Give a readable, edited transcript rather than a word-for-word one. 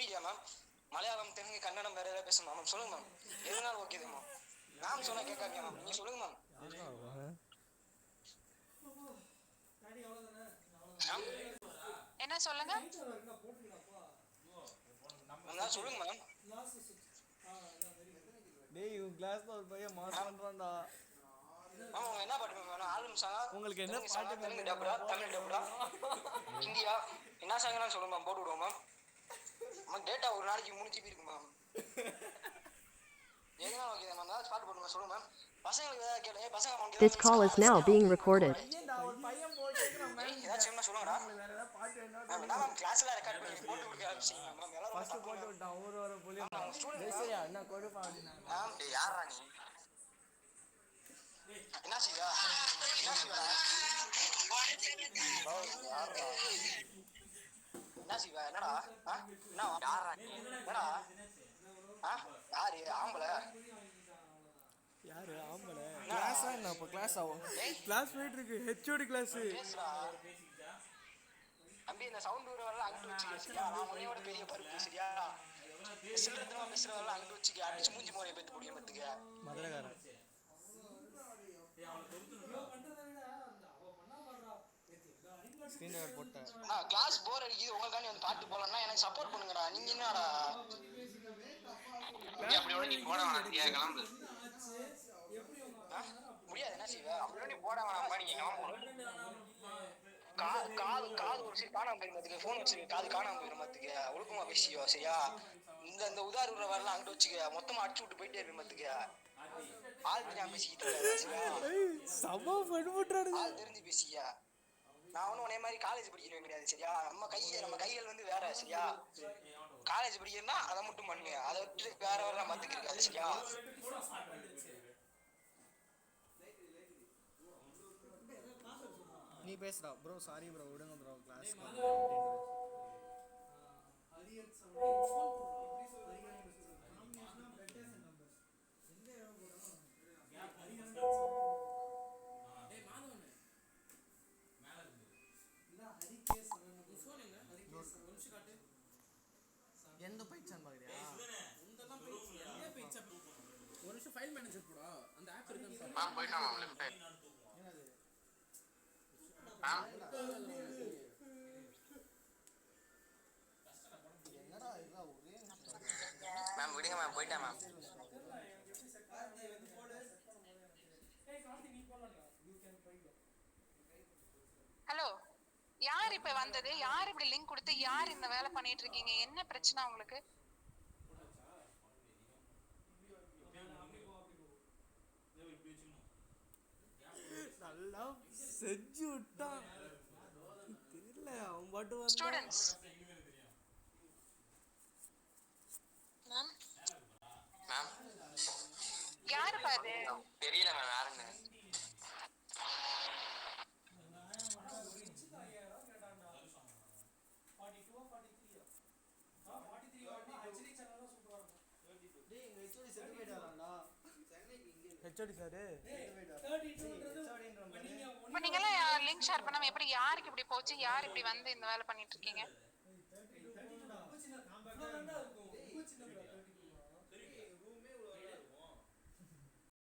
புரியலையா மேம்? மலையாளம், தெலுங்கு, கன்னடம் வேற ஏதாவது பேசணும் மேம். சொல்லுங்க மேம். எதுனாலும் ஓகே தான் மேம். மேம் சொன்னா கேட்காதீங்க மேம். நீங்க சொல்லுங்க மேம். என்ன சொல்லுங்க? சொல்லுங்க மேம். டேய் உன் கிளாஸ்ல ஒரு பையன் மாஸ் பண்றான்டா. அவங்க என்ன பாட்டு வேணும்? ஆல்பம் சாங்கா? உங்களுக்கு என்ன பாட்டு? தெலுங்கு டப்புடா, தமிழ் டப்புடா, ஹிந்தியா? என்ன சாங்கலாம் சொல்லுங்க மேம், போட்டு விடுவோம் மேம். மேம் டேட்டா ஒரு நாளைக்கு 3 GB இருக்கு மேம். எதுனா ஓகே மேம். நான் பாட்டு போடுங்க சொல்லுங்க மேம். பசங்களுக்கு ஏதாவது கேளு. பசங்க அவங்க This call is now being recorded. ஐயடா ஒரு பையன் போட்டுறான் மேம். ஏதாச்சும் என்ன சொல்லுங்கடா. வேற ஏதாவது பாட்டு வேணா மேம் நான் கிளாஸ்ல ரெக்கார்ட் பண்ணி போட்டு கொடுக்க ஆரம்பிச்சீங்க மேம். எல்லாரும் ஃபர்ஸ்ட் போட்டு விட்டான் ஒரு புலியா. ஸ்டூடண்ட் சரியா என்ன கொடுப்பா அப்படினா. மேம் டேய் யாரா நீ? என்ன செய்யா? என்ன செய்வா? யாரா? என்ன செய்வா? என்னடா? என்ன யாரா நீ? என்னடா? யாரு ஆம்பளை? யாரு ஆம்பளை? கிளாஸா என்ன அப்ப கிளாஸ் ஆகும். கிளாஸ் போயிட்டு இருக்கு. HOD class. தம்பி இந்த சவுண்ட் வரவெல்லாம் அங்கிட்டு வச்சுக்க சரியா? நான் உன்னையோட பெரிய பருப்பு சரியா? சில்லறதுமா பேசுறவெல்லாம் அங்கிட்டு வச்சுக்க. அடிச்சு மூஞ்சி மோரையை பேத்து முடியும் பத்துக்க. மதுரைக்காரன். ஸ்கிரீன் ரெக்கார்ட் போட்டேன். கிளாஸ் போர் அடிக்குது உங்களுக்காண்டி வந்து பாட்டு போடலாம்னா எனக்கு சப்போர்ட் பண்ணுங்கடா. நீங்க என்னடா அப்படியோட நீ போட வேணாம் கிளம்பு. முடியாது என்ன செய்வ? அப்படியோட நீ போட வேணாம் நீங்க கிளம்பு. காது ஒரு சரி காணாம போயிருந்ததுக்கு ஃபோன் வச்சுக்க. காது காணாம போயிருந்ததுக்கு ஒழுக்கமா பேசியோ சரியா? இந்த உதார உள்ள வரலாம் அங்கிட்டு வச்சுக்க. மொத்தமா அடிச்சு விட்டு போயிட்டே இருப்பதுக்கு ஆள் தெரியாம பேசிக்கிட்டு சம பண்ணுறாரு. ஆள் தெரிஞ்சு பேசியா? நான் ஒன்றும் உன்னைய மாதிரி காலேஜ் படிக்கிறேன் கிடையாது சரியா? நம்ம கைகள் வந்து வேற சரியா? காலேஜ் படிக்கிறேன்னா அதை மட்டும் பண்ணு. அதை விட்டு வேற வேற மத்துக்கு இருக்காது சரியா? நீ பேசுடா ப்ரோ. சாரி ப்ரோ விடுங்க ப்ரோ. கிளாஸ் எந்த பைச்சான் பாக்குறியா? ஒரு நிமிஷம் ஃபைல் மேனேஜர் போடா. அந்த ஆப் இருக்கு. மேம் போய்டா மேம் லெஃப்ட். என்னடா இதா ஒரே மேம் விடுங்க மேம் போய்டா மேம். ஹலோ, யார் இப்ப வந்தது? யார் இப்படி லிங்க் கொடுத்து யார் இந்த வேலை பண்ணிட்டு இருக்கீங்க? என்ன பிரச்சனை உங்களுக்கு? நல்லா செஞ்சு விட்டான். தெரியல அவன் பாட்டு வந்தா. ஸ்டூடண்ட்ஸ் மேம் மேம் யாரு பாரு? தெரியல மேம் யாருன்னு. ஹெச்ஓடி சார் இப்ப நீங்க எல்லாம் லிங்க் ஷேர் பண்ணாம எப்படி யாருக்கு இப்படி போச்சு? யார் இப்படி வந்து இந்த வேலை பண்ணிட்டு இருக்கீங்க?